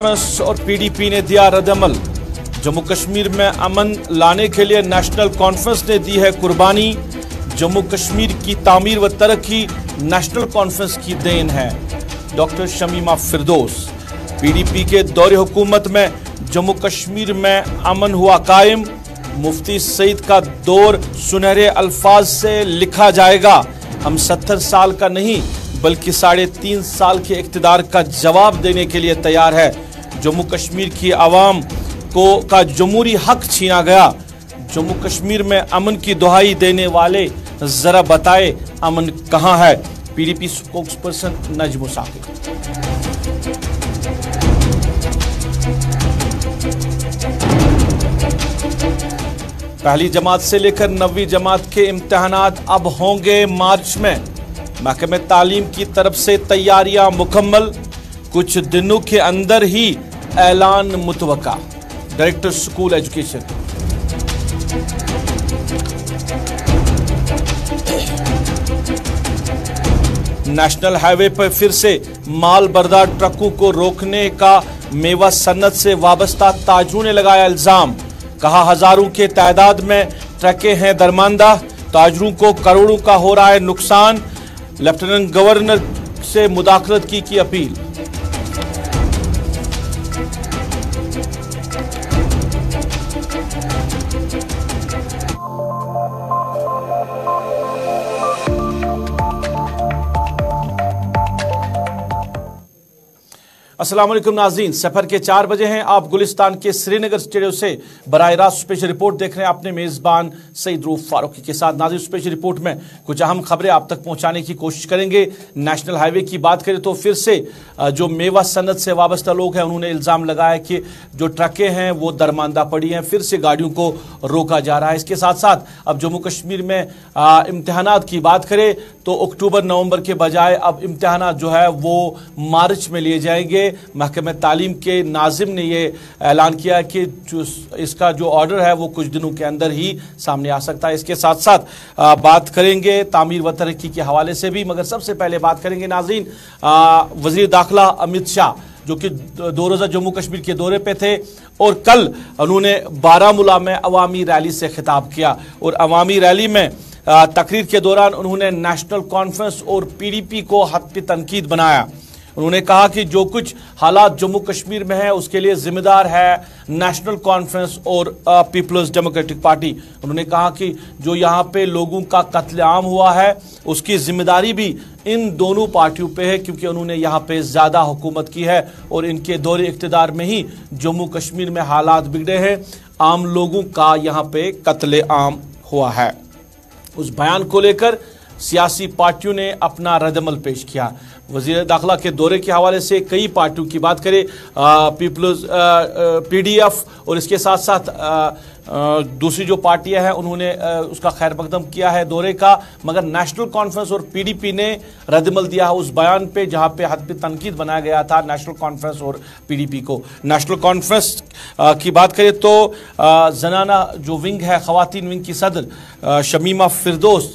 Conference और PDP ने दिया रद्दअमल। जम्मू कश्मीर में अमन लाने के लिए नेशनल कॉन्फ्रेंस ने दी है कुर्बानी। जम्मू कश्मीर की तामीर व तरक्की नेशनल कॉन्फ्रेंस की देन है। डॉक्टर शमीमा फिरदौस। पीडीपी के दौरे हुकूमत में जम्मू कश्मीर में अमन हुआ कायम। मुफ्ती सईद का दौर सुनहरे अल्फाज से लिखा जाएगा। हम 70 साल का नहीं बल्कि 3.5 साल के इक़्तिदार का जवाब देने के लिए तैयार है। जम्मू कश्मीर की आवाम का जमहूरी हक छीना गया। जम्मू कश्मीर में अमन की दुहाई देने वाले जरा बताए अमन कहां है। पीडीपी स्पोक्सपर्सन नजम साकिब। पहली जमात से लेकर 9वीं जमात के इम्तिहानात अब होंगे मार्च में। महकमे तालीम की तरफ से तैयारियां मुकम्मल। कुछ दिनों के अंदर ही ऐलान मुतवक्का। Director school education. National highway पर फिर से माल बरदार ट्रकों को रोकने का मेवा सन्नत से वाबस्ता ताजरों ने लगाया इल्जाम। कहा हजारों के तादाद में ट्रकें हैं दरमांदा। ताजरों को करोड़ों का हो रहा है नुकसान। लेफ्टिनेंट गवर्नर से मुदाखलत की अपील। अस्सलाम वालेकुम नाज़रीन, सफर के 4 बजे हैं। आप गुलिस्तान के श्रीनगर स्टूडियो से बराह रास्त स्पेशल रिपोर्ट देख रहे हैं अपने मेज़बान सईद रूफ फारूकी के साथ। नाज़रीन, स्पेशल रिपोर्ट में कुछ अहम खबरें आप तक पहुंचाने की कोशिश करेंगे। नेशनल हाईवे की बात करें तो फिर से जो मेवा सनत से वाबस्ता लोग हैं उन्होंने इल्ज़ाम लगाया कि जो ट्रकें हैं वो दरमांदा पड़ी हैं, फिर से गाड़ियों को रोका जा रहा है। इसके साथ साथ अब जम्मू कश्मीर में इम्तिहानात की बात करें तो अक्टूबर नवंबर के बजाय अब इम्तिहानात जो है वो मार्च में लिए जाएंगे। महकमे तालीम के नाजिम ने ये ऐलान किया कि इसका जो ऑर्डर है वो कुछ दिनों के अंदर ही सामने आ सकता है। इसके साथ साथ बात करेंगे तामीर व तरक्की के हवाले से भी, मगर सबसे पहले बात करेंगे नाज़रीन वज़ीर दाखिला अमित शाह, जो कि 2 रोज़ा जम्मू कश्मीर के दौरे पे थे और कल उन्होंने बारामूला में अवामी रैली से खिताब किया। और अवामी रैली में तकरीर के दौरान उन्होंने नेशनल कॉन्फ्रेंस और पीडीपी को हद पे तनकीद बनाया। उन्होंने कहा कि जो कुछ हालात जम्मू कश्मीर में है उसके लिए जिम्मेदार है नेशनल कॉन्फ्रेंस और पीपल्स डेमोक्रेटिक पार्टी। उन्होंने कहा कि जो यहाँ पे लोगों का कत्लेआम हुआ है उसकी जिम्मेदारी भी इन दोनों पार्टियों पे है, क्योंकि उन्होंने यहाँ पे ज़्यादा हुकूमत की है और इनके दौरे इक़्तिदार में ही जम्मू कश्मीर में हालात बिगड़े हैं। आम लोगों का यहाँ पे कत्लेआम हुआ है। उस बयान को लेकर सियासी पार्टियों ने अपना रद्दअमल पेश किया। वज़ीर दाखिला के दौरे के हवाले से कई पार्टियों की बात करें, पीपल्स पीडीएफ और इसके साथ साथ दूसरी जो पार्टियां हैं उन्होंने उसका खैर मकदम किया है दौरे का, मगर नेशनल कॉन्फ्रेंस और पीडीपी ने रद्दअमल दिया है उस बयान पे जहां पे हद पे तनकीद बनाया गया था नेशनल कॉन्फ्रेंस और पीडीपी को। नेशनल कॉन्फ्रेंस की बात करें तो जनाना जो विंग है, ख़वातीन विंग की सदर शमीमा फिरदौस,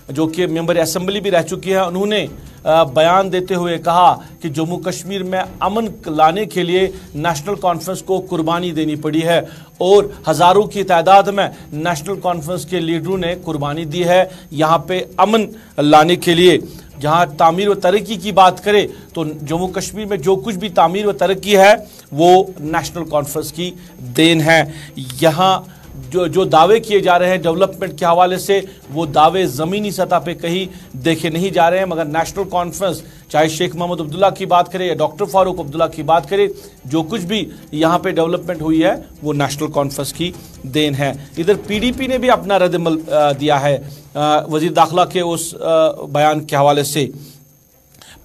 जो कि मेंबर असेंबली भी रह चुकी है, उन्होंने बयान देते हुए कहा कि जम्मू कश्मीर में अमन लाने के लिए नेशनल कॉन्फ्रेंस को कुर्बानी देनी पड़ी है और हज़ारों की तादाद में नेशनल कॉन्फ्रेंस के लीडरों ने कुर्बानी दी है यहाँ पे अमन लाने के लिए। जहाँ तामीर व तरक्की की बात करें तो जम्मू कश्मीर में जो कुछ भी तामीर व तरक्की है वो नेशनल कॉन्फ्रेंस की देन है। यहाँ जो दावे किए जा रहे हैं डेवलपमेंट के हवाले से वो दावे ज़मीनी सतह पे कहीं देखे नहीं जा रहे हैं, मगर नेशनल कॉन्फ्रेंस चाहे शेख मोहम्मद अब्दुल्ला की बात करें या डॉक्टर फारूक अब्दुल्ला की बात करें, जो कुछ भी यहाँ पे डेवलपमेंट हुई है वो नेशनल कॉन्फ्रेंस की देन है। इधर पीडीपी ने भी अपना रद्दअमल दिया है वज़ीर दाखिला के उस बयान के हवाले से।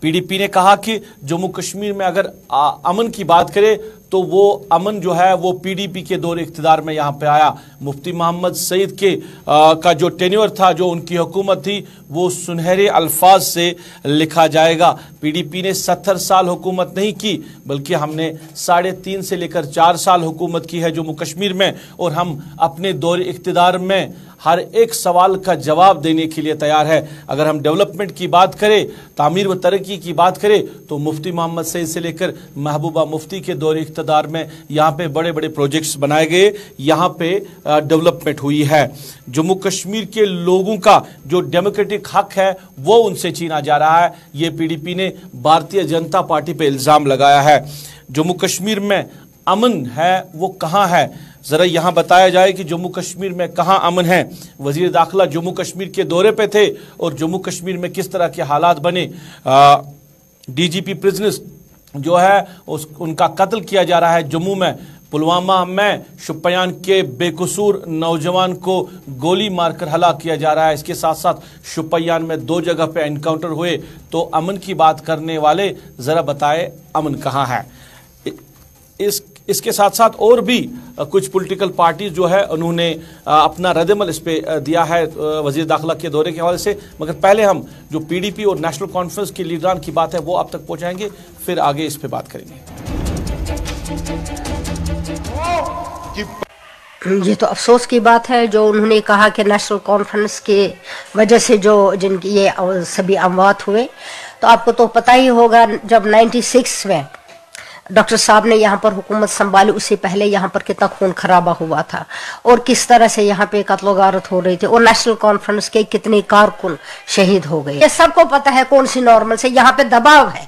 पीडीपी ने कहा कि जम्मू कश्मीर में अगर अमन की बात करें तो वो अमन जो है वो PDP के दौर इख्तिदार में यहाँ पे आया। मुफ्ती मोहम्मद सईद के का जो टेन्योर था, जो उनकी हुकूमत थी, वो सुनहरे अल्फाज से लिखा जाएगा। PDP ने 70 साल हुकूमत नहीं की, बल्कि हमने 3.5 से लेकर 4 साल हुकूमत की है जम्मू कश्मीर में, और हम अपने दौर इख्तिदार में हर एक सवाल का जवाब देने के लिए तैयार है। अगर हम डेवलपमेंट की बात करें, तामीर व तरक्की की बात करें, तो मुफ्ती मोहम्मद सईद से लेकर महबूबा मुफ्ती के दौर इख्तिदार में यहाँ पे बड़े बड़े प्रोजेक्ट्स बनाए गए, यहाँ पे डेवलपमेंट हुई है। जम्मू कश्मीर के लोगों का जो डेमोक्रेटिक हक है वो उनसे छीना जा रहा है। ये PDP ने भारतीय जनता पार्टी पे इल्जाम लगाया है। जम्मू कश्मीर में अमन है वो कहाँ है, जरा यहाँ बताया जाए कि जम्मू कश्मीर में कहाँ अमन है। वजीर दाखिला जम्मू कश्मीर के दौरे पे थे और जम्मू कश्मीर में किस तरह के हालात बने। DGP प्रिजनर्स जो है उनका कत्ल किया जा रहा है जम्मू में। पुलवामा में शुपियान के बेकसूर नौजवान को गोली मारकर हलाक किया जा रहा है। इसके साथ साथ शुपियान में 2 जगह पे एनकाउंटर हुए। तो अमन की बात करने वाले जरा बताए अमन कहाँ है। इसके साथ साथ और भी कुछ पॉलिटिकल पार्टीज जो है उन्होंने अपना रद्दमल इस पे दिया है वजीर दाखिला के दौरे के हवाले से। मगर पहले हम जो PDP और नेशनल कॉन्फ्रेंस की लीडरान की बात है वो आप तक पहुंचाएंगे, फिर आगे इस पे बात करेंगे। ये तो अफसोस की बात है जो उन्होंने कहा कि नेशनल कॉन्फ्रेंस की वजह से जो जिनकी ये सभी अमवात हुए। तो आपको तो पता ही होगा जब 96 में डॉक्टर साहब ने यहाँ पर हुकूमत संभाली, उससे पहले यहाँ पर कितना खून खराबा हुआ था और किस तरह से यहाँ पे कत्ल गारत हो रही थी और नेशनल कॉन्फ्रेंस के कितने कारकुन शहीद हो गए। ये सबको पता है कौन सी नॉर्मल से यहाँ पे दबाव है,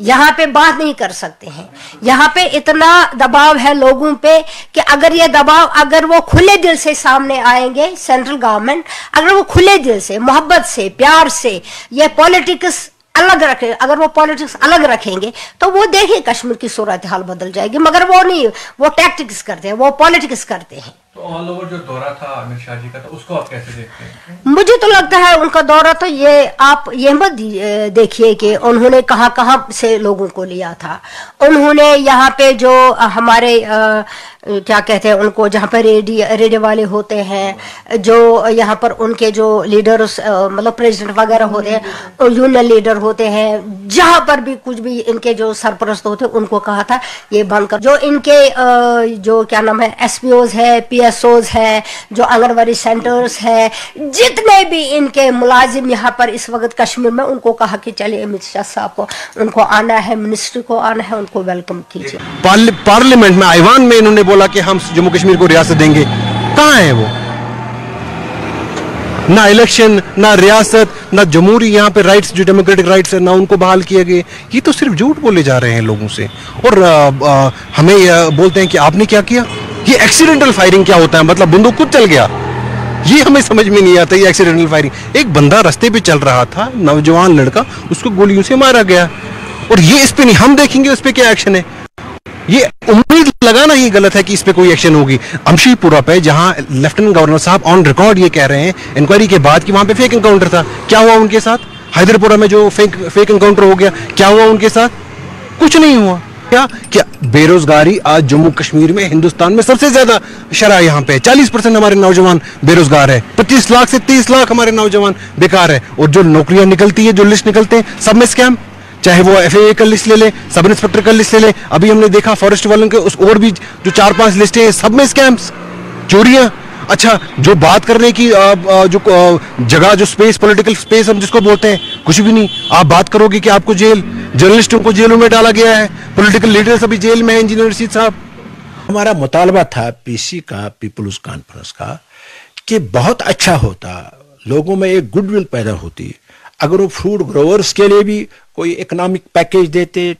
यहाँ पे बात नहीं कर सकते हैं। यहाँ पे इतना दबाव है लोगों पे कि अगर ये दबाव अगर वो खुले दिल से सामने आएंगे, सेंट्रल गवर्नमेंट अगर वो खुले दिल से मोहब्बत से प्यार से ये पॉलिटिक्स अलग रखे, अगर वो पॉलिटिक्स अलग रखेंगे तो वो देखिए कश्मीर की सूरत हाल बदल जाएगी। मगर वो नहीं, वो टैक्टिक्स करते हैं, वो पॉलिटिक्स करते हैं। तो ऑल ओवर जो दौरा था आमिर शाह जी का, तो उसको आप कैसे देखते हैं? मुझे तो लगता है उनका दौरा तो ये आप ये मत देखिए कि उन्होंने कहाँ कहाँ से लोगों को लिया था। उन्होंने यहाँ पे जो हमारे क्या कहते हैं उनको, जहाँ पर रेडियो वाले होते हैं, जो यहाँ पर उनके जो लीडर्स मतलब प्रेसिडेंट वगैरह होते हैं, यूनियन लीडर होते हैं, जहाँ पर भी कुछ भी इनके जो सरपरस्त होते हैं उनको कहा था ये बंद कर। जो इनके जो क्या नाम है SPOs है, PSOs है, जो आंगनबाड़ी सेंटर्स है, जितने भी इनके मुलाजिम यहाँ पर इस वक्त कश्मीर में, उनको कहा कि चलिए अमित शाह साहब को उनको आना है, मिनिस्ट्री को आना है, उनको वेलकम कीजिए। पार्लियामेंट में आईवान में इन्होंने बोला कि हम जम्मू कश्मीर को रियासत देंगे। कहां है वो? ना इलेक्शन, ना रियासत, ना जमहूरी यहाँ पे राइट्स, जो डेमोक्रेटिक राइट्स है, ना उनको बहाल किए गए। ये तो सिर्फ झूठ बोले जा रहे हैं लोगों से। और हमें बोलते हैं कि आपने क्या किया। ये एक्सीडेंटल फायरिंग क्या होता है? मतलब बंदूक खुद चल गया, ये हमें समझ में नहीं आता। ये एक्सीडेंटल फायरिंग, एक बंदा रास्ते पे चल रहा था, नौजवान लड़का, उसको गोलियों से मारा गया। और ये इस पे नहीं, हम देखेंगे उस पे क्या एक्शन है। ये उम्मीद लगाना ही गलत है कि इस पे कोई एक्शन होगी। अमशीपुरा पे जहां लेफ्टिनेंट गवर्नर साहब ऑन रिकॉर्ड ये कह रहे हैं इंक्वायरी के बाद कि वहां पे फेक एनकाउंटर था। क्या हुआ उनके साथ? हैदरपुरा में जो फेक एनकाउंटर हो गया, क्या हुआ उनके साथ? कुछ नहीं हुआ। क्या बेरोजगारी आज जम्मू कश्मीर में, हिंदुस्तान में सबसे ज्यादा शरह यहाँ पे 40% हमारे नौजवान बेरोजगार है। 25 लाख से 30 लाख हमारे नौजवान बेकार है। और जो नौकरियां निकलती है, जो लिस्ट निकलते हैं, सब में स्कैम। चाहे वो FAA का लिस्ट ले ले, सब इंस्पेक्टर का लिस्ट ले ले, अभी हमने देखा फॉरेस्ट वालों के उस और भी जो 4-5 लिस्टें हैं, सब में स्कैम्स, चोरियां। अच्छा, जो बात करने की जो जगह, जो स्पेस, पॉलिटिकल स्पेस हम जिसको बोलते हैं, कुछ भी नहीं। आप बात करोगे कि आपको जेल, जर्नलिस्टों को जेलों में डाला गया है, पॉलिटिकल लीडर्स अभी जेल में है, इंजीनियर रशीद साहब। हमारा मुतालबा था PC का, पीपुल्स कॉन्फ्रेंस का, कि बहुत अच्छा होता, लोगों में एक गुडविल पैदा होती अगर वो फूड ग्रोवर्स के लिए भी कोई इकोनॉमिक पैकेज देते,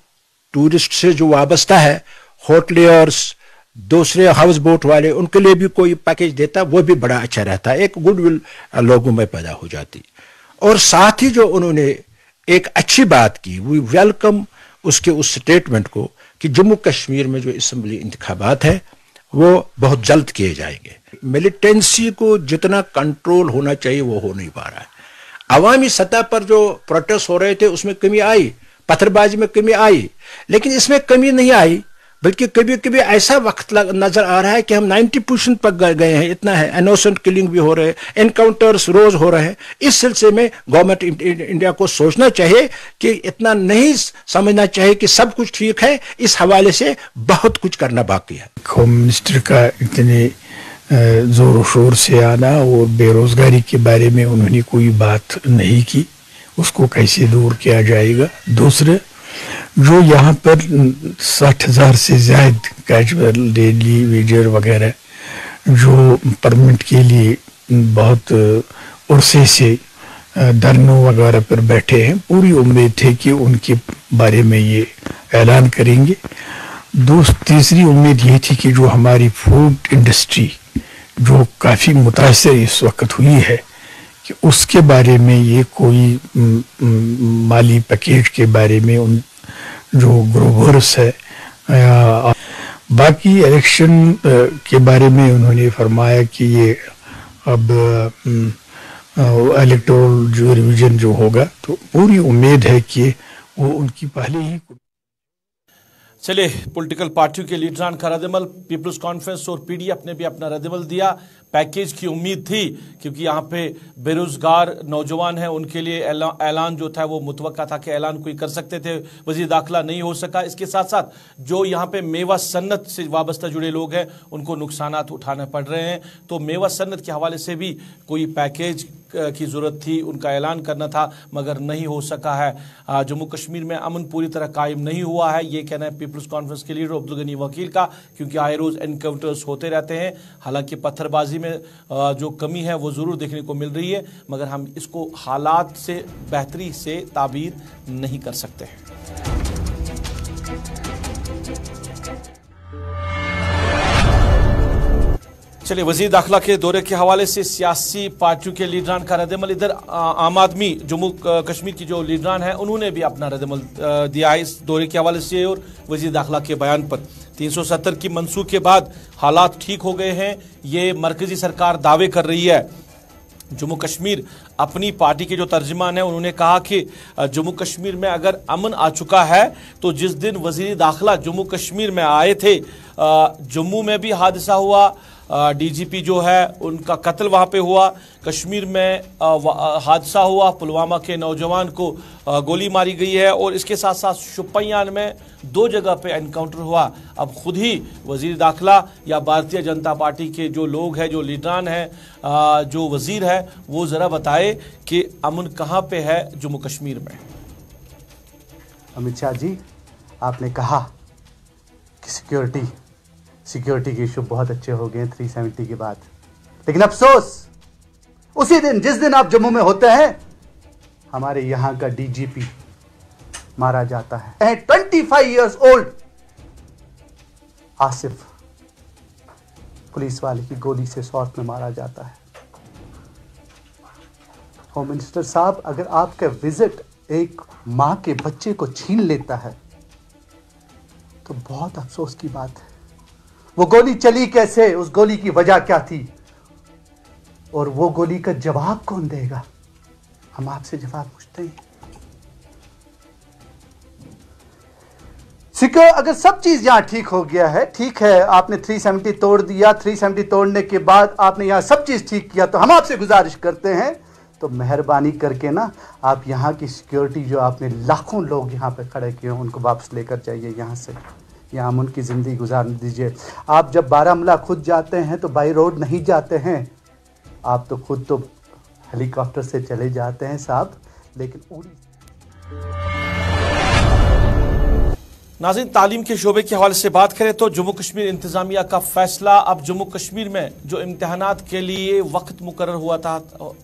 टूरिस्ट से जो वाबस्ता है, होटलियर्स, दूसरे हाउस बोट वाले, उनके लिए भी कोई पैकेज देता, वो भी बड़ा अच्छा रहता, एक गुडविल लोगों में पैदा हो जाती। और साथ ही जो उन्होंने एक अच्छी बात की, वी वेलकम उसके उस स्टेटमेंट को कि जम्मू कश्मीर में जो असेंबली इंतखाबात है वो बहुत जल्द किए जाएंगे। मिलिटेंसी को जितना कंट्रोल होना चाहिए वो हो नहीं पा रहा है। अवामी सतह पर जो प्रोटेस्ट हो रहे थे उसमें कमी आई, पत्थरबाजी में कमी आई, लेकिन इसमें कमी नहीं आई बल्कि कभी कभी ऐसा वक्त नजर आ रहा है कि हम 90% पर गए हैं, इतना है, इनोसेंट किलिंग भी हो रहे हैं, एनकाउंटर्स रोज हो रहे हैं। इस सिलसिले में गवर्नमेंट इंडिया को सोचना चाहिए कि इतना नहीं समझना चाहिए कि सब कुछ ठीक है, इस हवाले से बहुत कुछ करना बाकी है। होम मिनिस्टर का इतने जोर शोर से आना और बेरोजगारी के बारे में उन्होंने कोई बात नहीं की, उसको कैसे दूर किया जाएगा। दूसरे, जो यहाँ पर 60,000 से ज्यादा कैजुअल डेली वेजर वगैरह जो परमिट के लिए बहुत अरसे से धरनों वगैरह पर बैठे हैं, पूरी उम्मीद थी कि उनके बारे में ये ऐलान करेंगे। तीसरी उम्मीद ये थी कि जो हमारी फूड इंडस्ट्री जो काफ़ी मुतासर इस वक्त हुई है, कि उसके बारे में ये कोई माली पैकेज के बारे में उन जो ग्रोवर्स है या बाकी इलेक्शन के बारे में उन्होंने फरमाया कि ये अब इलेक्टोरल जो रिवीजन जो होगा, तो पूरी उम्मीद है कि वो उनकी पहले ही। चलिए, पॉलिटिकल पार्टियों के लीडरान का रद्दअमल, पीपल्स कॉन्फ्रेंस और पीडीएफ ने भी अपना रद्दअमल दिया। पैकेज की उम्मीद थी क्योंकि यहाँ पे बेरोजगार नौजवान हैं, उनके लिए ऐलान जो था वो मुतवक्का था कि ऐलान कोई कर सकते थे, वज़ीर दाखिला नहीं हो सका। इसके साथ साथ जो यहाँ पे मेवा सन्नत से वाबस्ता जुड़े लोग हैं उनको नुकसानात उठाने पड़ रहे हैं, तो मेवा सन्नत के हवाले से भी कोई पैकेज की ज़रूरत थी, उनका ऐलान करना था, मगर नहीं हो सका है। जम्मू कश्मीर में अमन पूरी तरह कायम नहीं हुआ है, ये कहना है पीपल्स कॉन्फ्रेंस के लीडर अब्दुल गनी वकील का, क्योंकि आए रोज़ एनकाउंटर्स होते रहते हैं। हालांकि पत्थरबाजी में जो कमी है वो ज़रूर देखने को मिल रही है, मगर हम इसको हालात से बेहतरी से ताबीर नहीं कर सकते हैं। चलिए, वज़ीर दाखिला के दौरे के हवाले से सियासी पार्टियों के लीडरान का रद्दअमल। इधर आम आदमी जम्मू कश्मीर की जो लीडरान हैं उन्होंने भी अपना रद्दअमल दिया है इस दौरे के हवाले से और वज़ीर दाखिला के बयान पर। 370 की मनसूख के बाद हालात ठीक हो गए हैं, ये मरकजी सरकार दावे कर रही है। जम्मू कश्मीर अपनी पार्टी के जो तर्जुमान हैं उन्होंने कहा कि जम्मू कश्मीर में अगर अमन आ चुका है तो जिस दिन वज़ीर दाखिला जम्मू कश्मीर में आए थे, जम्मू में भी हादसा हुआ, डीजीपी जो है उनका कत्ल वहाँ पे हुआ, कश्मीर में हादसा हुआ, पुलवामा के नौजवान को गोली मारी गई है, और इसके साथ साथ शोपियान में 2 जगह पे एनकाउंटर हुआ। अब खुद ही वज़ीर दाखिला या भारतीय जनता पार्टी के जो लोग हैं, जो लीडरान हैं, जो वज़ीर है, वो ज़रा बताए कि अमन कहाँ पे है जम्मू कश्मीर में। अमित शाह जी, आपने कहा कि सिक्योरिटी के इशू बहुत अच्छे हो गए 370 के बाद, लेकिन अफसोस उसी दिन जिस दिन आप जम्मू में होते हैं, हमारे यहां का डीजीपी मारा जाता है। 25 इयर्स ओल्ड आसिफ पुलिस वाले की गोली से शॉट में मारा जाता है। होम मिनिस्टर साहब, अगर आपका विजिट एक मां के बच्चे को छीन लेता है तो बहुत अफसोस की बात है। वो गोली चली कैसे, उस गोली की वजह क्या थी, और वो गोली का जवाब कौन देगा? हम आपसे जवाब पूछते हैं। अगर सब चीज यहां ठीक हो गया है, ठीक है, आपने 370 तोड़ दिया, 370 तोड़ने के बाद आपने यहां सब चीज ठीक किया, तो हम आपसे गुजारिश करते हैं, तो मेहरबानी करके ना आप यहां की सिक्योरिटी जो आपने लाखों लोग यहां पे खड़े किए हैं उनको वापस लेकर जाइए यहां से, यहाँ हम उनकी ज़िंदगी गुजार दीजिए। आप जब बारामूला खुद जाते हैं तो बाई रोड नहीं जाते हैं, आप तो खुद तो हेलीकॉप्टर से चले जाते हैं साहब, लेकिन उड़ी। नाज़रीन, तालीम के शोबे के हवाले से बात करें तो जम्मू कश्मीर इंतज़ामिया का फैसला, अब जम्मू कश्मीर में जो इम्तहानात के लिए वक्त मुकर्रर हुआ था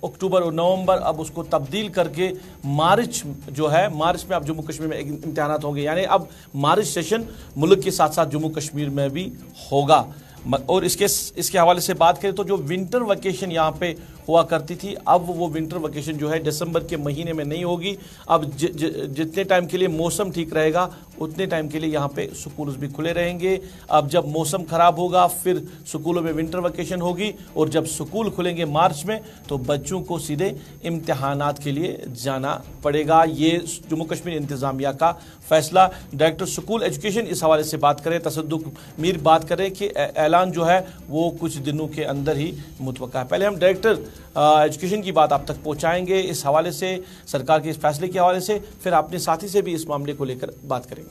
अक्टूबर और नवंबर, अब उसको तब्दील करके मार्च जो है, मार्च में अब जम्मू कश्मीर में इम्तहानात होंगे, यानी अब मार्च सेशन मुल्क के साथ साथ जम्मू कश्मीर में भी होगा। और इसके हवाले से बात करें तो जो विंटर वेकेशन यहाँ पे हुआ करती थी। अब वो विंटर वेकेशन जो है दिसंबर के महीने में नहीं होगी। अब जितने टाइम के लिए मौसम ठीक रहेगा उतने टाइम के लिए यहाँ पे स्कूल भी खुले रहेंगे। अब जब मौसम खराब होगा फिर स्कूलों में विंटर वेकेशन होगी, और जब स्कूल खुलेंगे मार्च में तो बच्चों को सीधे इम्तिहानात के लिए जाना पड़ेगा। ये जम्मू कश्मीर इंतजामिया का फैसला। डायरेक्टर स्कूल एजुकेशन इस हवाले से बात करें, तसद्दुक मीर बात करें कि ऐलान जो है वो कुछ दिनों के अंदर ही मुतवक्का है। पहले हम डायरेक्टर एजुकेशन की बात आप तक पहुंचाएंगे इस हवाले से, सरकार के इस फैसले के हवाले से, फिर अपने साथी से भी इस मामले को लेकर बात करेंगे।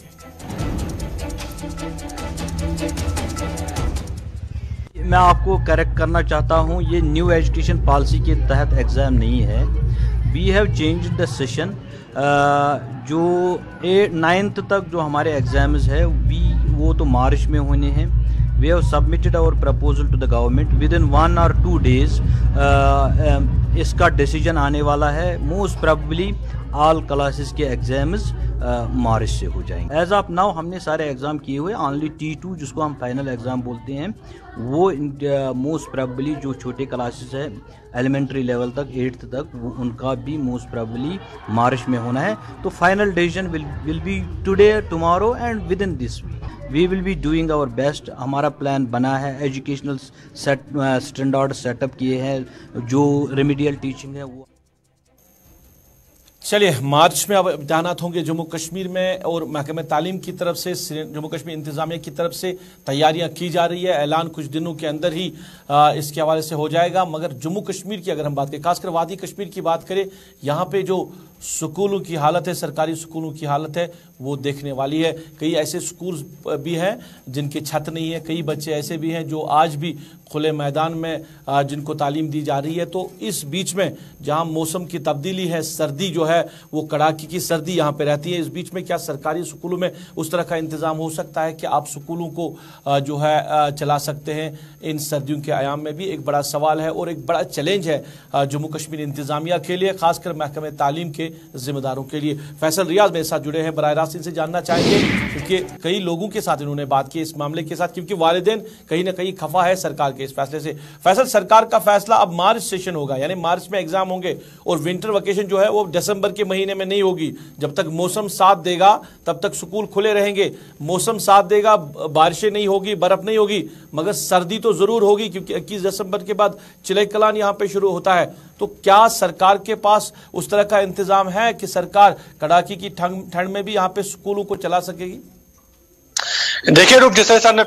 मैं आपको करेक्ट करना चाहता हूं, ये न्यू एजुकेशन पॉलिसी के तहत एग्ज़ाम नहीं है। We have changed the session. जो 9th तक जो हमारे एग्ज़ाम्स है वो तो मार्च में होने हैं। We have submitted our proposal to the government within 1 or 2 days. इसका डिसीजन आने वाला है। मोस्ट प्रोबेबली ऑल क्लासेस के एग्जाम्स मार्च से हो जाएंगे। एज ऑफ नाउ हमने सारे एग्ज़ाम किए हुए, ओनली T2 जिसको हम फाइनल एग्ज़ाम बोलते हैं वो मोस्ट प्रोबेबली जो छोटे क्लासेस है एलिमेंट्री लेवल तक 8th तक उनका भी मोस्ट प्रोबेबली मार्च में होना है। तो final decision will be today, tomorrow and within this week. We will be doing our best. हमारा प्लान बना है, एजुकेशनल स्टैंडर्ड सेटअप किए हैं, जो रेमिडियल टीचिंग है वो। चलिए, मार्च में अब इम्तिहानात होंगे जम्मू कश्मीर में, और महकमे तालीम की तरफ से, जम्मू कश्मीर इंतजामिया की तरफ से तैयारियां की जा रही है। ऐलान कुछ दिनों के अंदर ही इसके हवाले से हो जाएगा। मगर जम्मू कश्मीर की अगर हम बात करें, खासकर वादी कश्मीर की बात करें, यहाँ पे जो स्कूलों की हालत है, सरकारी स्कूलों की हालत है, वो देखने वाली है। कई ऐसे स्कूल भी हैं जिनकी छत नहीं है, कई बच्चे ऐसे भी हैं जो आज भी खुले मैदान में जिनको तालीम दी जा रही है। तो इस बीच में जहां मौसम की तब्दीली है, सर्दी जो है वो कड़ाके की सर्दी यहाँ पे रहती है, इस बीच में क्या सरकारी स्कूलों में उस तरह का इंतज़ाम हो सकता है कि आप स्कूलों को जो है चला सकते हैं इन सर्दियों के आयाम में? भी एक बड़ा सवाल है और एक बड़ा चैलेंज है जम्मू कश्मीर इंतजामिया के लिए, खासकर महकमे तालीम के जिम्मेदारों के लिए। फैसल रियाज मेरे साथ जुड़े हैं, बराह रास्त इनसे जानना चाहेंगे क्योंकि कई लोगों के साथ इन्होंने बात की इस मामले के साथ, क्योंकि वालिदैन कहीं ना कहीं खफा है सरकार के इस फैसले से। फैसल, सरकार का फैसला अब मार्च सेशन होगा, यानी मार्च में एग्जाम होंगे, और विंटर वेकेशन जो है वो दिसंबर के महीने में नहीं होगी। जब तक मौसम साथ देगा तब तक स्कूल खुले रहेंगे। मौसम साथ देगा, बारिशें नहीं होगी, बर्फ नहीं होगी, मगर सर्दी तो जरूर होगी, क्योंकि 21 दिसंबर के बाद चिले कलान यहां पे शुरू होता है। तो क्या सरकार के पास उस तरह का इंतजाम है कि सरकार कड़ाके की ठंड में भी यहां पे स्कूलों को चला सकेगी? देखिए रूप, जिस तरह से आपने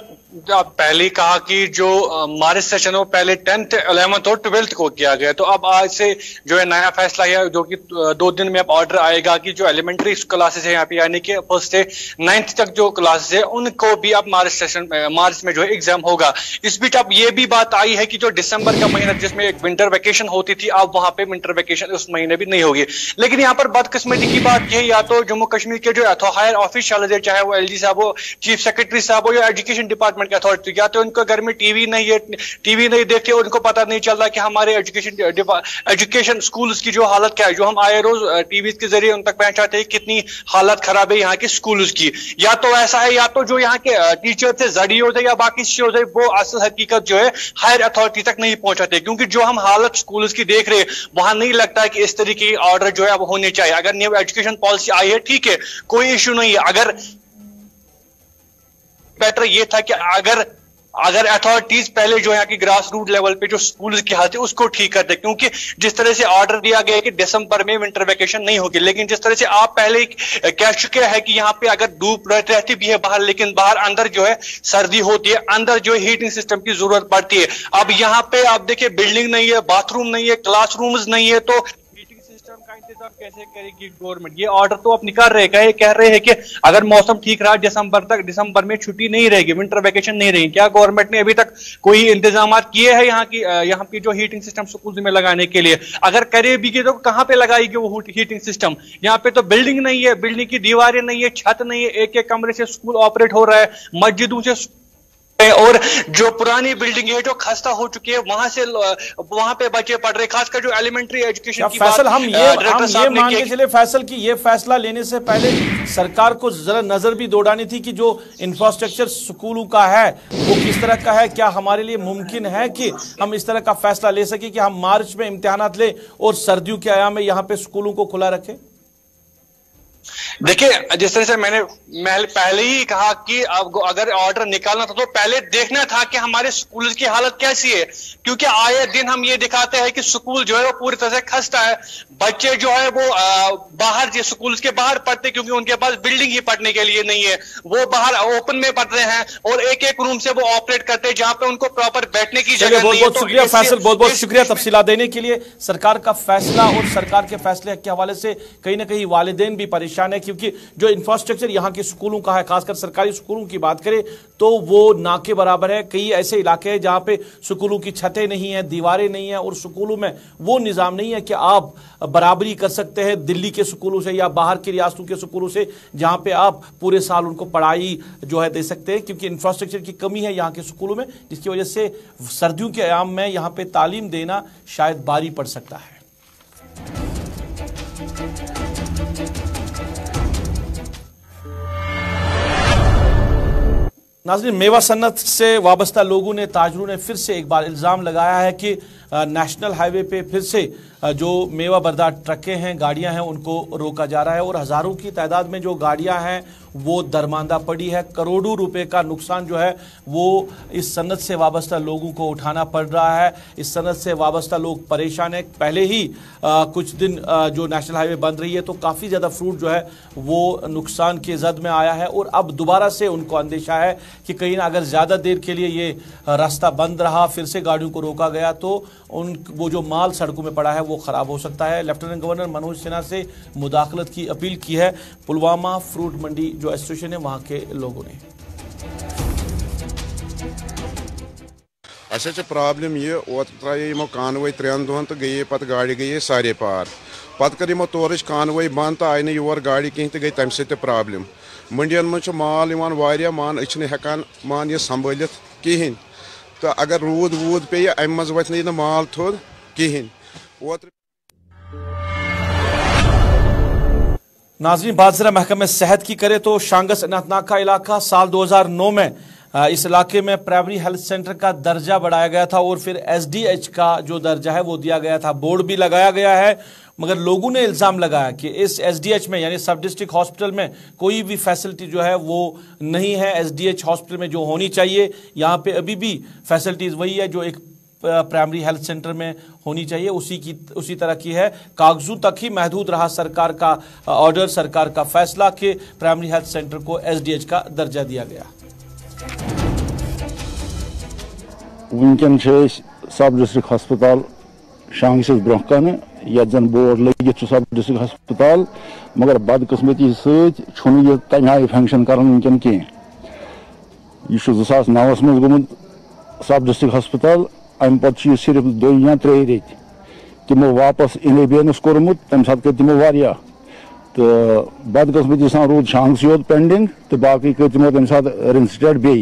पहले ही कहा कि जो मार्च सेशन है वो पहले 10th, 11th और 12th को किया गया, तो अब आज से जो है नया फैसला है जो कि 2 दिन में अब ऑर्डर आएगा कि जो एलिमेंट्री क्लासेस है यहाँ पे, यानी कि 1st से 9th तक जो क्लासेस है उनको भी अब मार्च में जो है एग्जाम होगा। इस बीच अब ये भी बात आई है कि जो दिसंबर का महीना जिसमें एक विंटर वेकेशन होती थी, अब वहां पे विंटर वेकेशन उस महीने भी नहीं होगी। लेकिन यहाँ पर बदकिस्मती की बात यह, या तो जम्मू कश्मीर के जो हायर ऑफिशियल है, चाहे वो LG साहब हो, चीफ सेक्रेटरी साहब हो या एजुकेशन डिपार्टमेंट के अथॉरिटी, या तो उनको घर में टीवी नहीं है, टीवी नहीं देखते, उनको पता नहीं चल रहा कि हमारे एजुकेशन स्कूल्स की जो हालत क्या है, जो हम आए रोज टीवी के जरिए उन तक पहुंचाते हैं कितनी हालत खराब है यहाँ के स्कूल्स की। या तो ऐसा है, या तो जो यहाँ के टीचर्स है, जड़ियों है या बाकी चीजों है, वो असल हकीकत जो है हायर अथॉरिटी तक नहीं पहुंचाते, क्योंकि जो हम हालत स्कूल्स की देख रहे हैं वहां नहीं लगता है कि इस तरीके की ऑर्डर जो है अब होने चाहिए। अगर न्यू एजुकेशन पॉलिसी आई है, ठीक है, कोई इश्यू नहीं है। अगर बेटर ये था कि अगर अथॉरिटीज पहले जो यहाँ की ग्रास रूट लेवल पे जो स्कूल की हालत है उसको ठीक कर दे, क्योंकि जिस तरह से ऑर्डर दिया गया है कि दिसंबर में विंटर वेकेशन नहीं होगी, लेकिन जिस तरह से आप पहले कह चुके हैं कि यहाँ पे अगर धूप रहती भी है बाहर, लेकिन बाहर अंदर जो है सर्दी होती है, अंदर जो है हीटिंग सिस्टम की जरूरत पड़ती है। अब यहाँ पे आप देखिए बिल्डिंग नहीं है, बाथरूम नहीं है, क्लासरूम्स नहीं है, तो का इंतजाम कैसे करेगी गवर्नमेंट? ये ऑर्डर तो अपनी कर रहे कह रहे हैं कि अगर मौसम ठीक रहा दिसंबर में छुट्टी नहीं रहेगी, विंटर वेकेशन नहीं रहेगी। क्या गवर्नमेंट ने अभी तक कोई इंतजाम किए हैं यहाँ की जो हीटिंग सिस्टम स्कूल में लगाने के लिए? अगर करे भी तो कहाँ पे लगाएगी वो हीटिंग सिस्टम? यहाँ पे तो बिल्डिंग नहीं है, बिल्डिंग की दीवारें नहीं है, छत नहीं है, एक एक कमरे से स्कूल ऑपरेट हो रहा है, मस्जिदों से और जो पुरानी बिल्डिंग है जो खस्ता हो चुकी है वहां पे बच्चे पढ़ रहे, खासकर जो एलिमेंट्री एजुकेशन की फैसल, बात हम ये मान के चले फैसल कि ये फैसला लेने से पहले सरकार को जरा नजर भी दौड़ानी थी कि जो इंफ्रास्ट्रक्चर स्कूलों का है वो किस तरह का है। क्या हमारे लिए मुमकिन है कि हम इस तरह का फैसला ले सके कि हम मार्च में इम्तिहानात लें और सर्दियों के आयाम में यहाँ पे स्कूलों को खुला रखें? देखिए, जिस तरह से मैंने पहले ही कहा कि अगर ऑर्डर निकालना था तो पहले देखना था कि हमारे स्कूल की हालत कैसी है, क्योंकि आए दिन हम ये दिखाते हैं कि स्कूल जो है वो पूरी तरह से खस्ता है। बच्चे जो है वो बाहर स्कूल के बाहर पढ़ते क्योंकि उनके पास बिल्डिंग ही पढ़ने के लिए नहीं है, वो बाहर ओपन में पढ़ रहे हैं और एक एक रूम से वो ऑपरेट करते हैं जहां पे उनको प्रॉपर बैठने की जगह नहीं है। बहुत शुक्रिया फैसल, बहुत बहुत शुक्रिया तफसीलात देने के लिए। सरकार का फैसला और सरकार के फैसले के हवाले से कहीं ना कहीं वालिदैन भी परेशान है, क्योंकि जो इंफ्रास्ट्रक्चर यहाँ के स्कूलों का है, खासकर सरकारी स्कूलों की बात करें तो वो ना के बराबर है। कई ऐसे इलाके हैं जहां पे स्कूलों की छतें नहीं है, दीवारें नहीं है और स्कूलों में वो निज़ाम नहीं है कि आप बराबरी कर सकते हैं दिल्ली के स्कूलों से या बाहर की रियासतों के स्कूलों से, जहां पे आप पूरे साल उनको पढ़ाई जो है दे सकते हैं, क्योंकि इंफ्रास्ट्रक्चर की कमी है यहाँ के स्कूलों में, जिसकी वजह से सर्दियों के अयाम में यहाँ पे तालीम देना शायद भारी पड़ सकता है। नाज़रीन, मेवा सन्नत से वाबस्ता लोगों ने, ताजरों ने फिर से एक बार इल्ज़ाम लगाया है कि नेशनल हाईवे पे फिर से जो मेवा बरदार ट्रकें हैं, गाड़ियां हैं, उनको रोका जा रहा है और हज़ारों की तादाद में जो गाड़ियां हैं वो दरमांदा पड़ी है। करोड़ों रुपए का नुकसान जो है वो इस सन्नत से वाबस्ता लोगों को उठाना पड़ रहा है। इस सन्नत से वाबस्ता लोग परेशान हैं। पहले ही कुछ दिन जो नेशनल हाईवे बंद रही है तो काफ़ी ज़्यादा फ्रूट जो है वो नुकसान के जद में आया है और अब दोबारा से उनको अंदेशा है कि कहीं ना अगर ज़्यादा देर के लिए ये रास्ता बंद रहा, फिर से गाड़ियों को रोका गया तो वो जो माल सड़कों में पड़ा है वो ख़राब हो सकता है। लेफ्टिनेंट गवर्नर मनोज सिन्हा से मुदाखलत की अपील की है पुलवामा फ्रूट मंडी जो एसोसिएशन है वहाँ के लोगों ने। अच्छा प्रॉब्लम ये त्रे यमो कानवे 3 दोहन तो गई पत गाड़ी गई सारे पार पत कर यमो तोरच कानवे बंद तो आय न योर गाड़ी कहीं तो गई तम से प्रॉब्लम। मंडियन मज माल वारिया मान हेकान मान ये संभलित कहें तो अगर रूद वूद पे अम मज वथ न माल थोद कहें। नाज़रीन, बात जरा महकमे सेहत की करे तो शांगस अनंतनाग इलाका साल 2009 में इस इलाके में प्राइमरी हेल्थ सेंटर का दर्जा बढ़ाया गया था और फिर एसडीएच का जो दर्जा है वो दिया गया था। बोर्ड भी लगाया गया है, मगर लोगों ने इल्ज़ाम लगाया कि इस एसडीएच में यानी सब डिस्ट्रिक्ट हॉस्पिटल में कोई भी फैसिलिटी जो है वो नहीं है। एसडीएच हॉस्पिटल में जो होनी चाहिए यहाँ पे अभी भी फैसिलिटीज़ वही है जो एक प्राइमरी हेल्थ सेंटर में होनी चाहिए, उसी तरह की है। कागजों तक ही महदूद रहा सरकार का ऑर्डर, सरकार का फैसला कि प्राइमरी हेल्थ सेंटर को एसडीएच का दर्जा दिया गया। वनकन सब डिस्ट्रिक्ट हस्पताल शांगस ब्रोह कन यन बोर्ड लगित सब डिस्ट्रिक्ट हस्पताल, मगर बदकिस्मती सह तम आय फंक्शन कर वनकन कह। यह 2009 मज गुमुत सब डिस्ट्रिक्ट हस्पताल, अम पे सिर्फ 2 या 3 रेत तमो वापस इलेबेंस कोर्मुत, तम सात कर तमो वारिया तो बदकिस्मती सान रूद शांगस योत पेंडिंग तो बाकी कर तमो तम सात रिंस्टेड बे।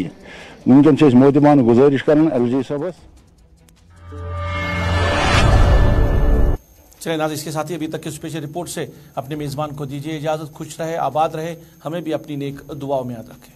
वनकन मोदिमान गुजारिश कर एलजी साहबस। चलिए नाज़रीन, इसके साथ ही अभी तक की स्पेशल रिपोर्ट से अपने मेज़बान को दीजिए इजाज़त। खुश रहे, आबाद रहे, हमें भी अपनी नेक दुआओं में याद रखें।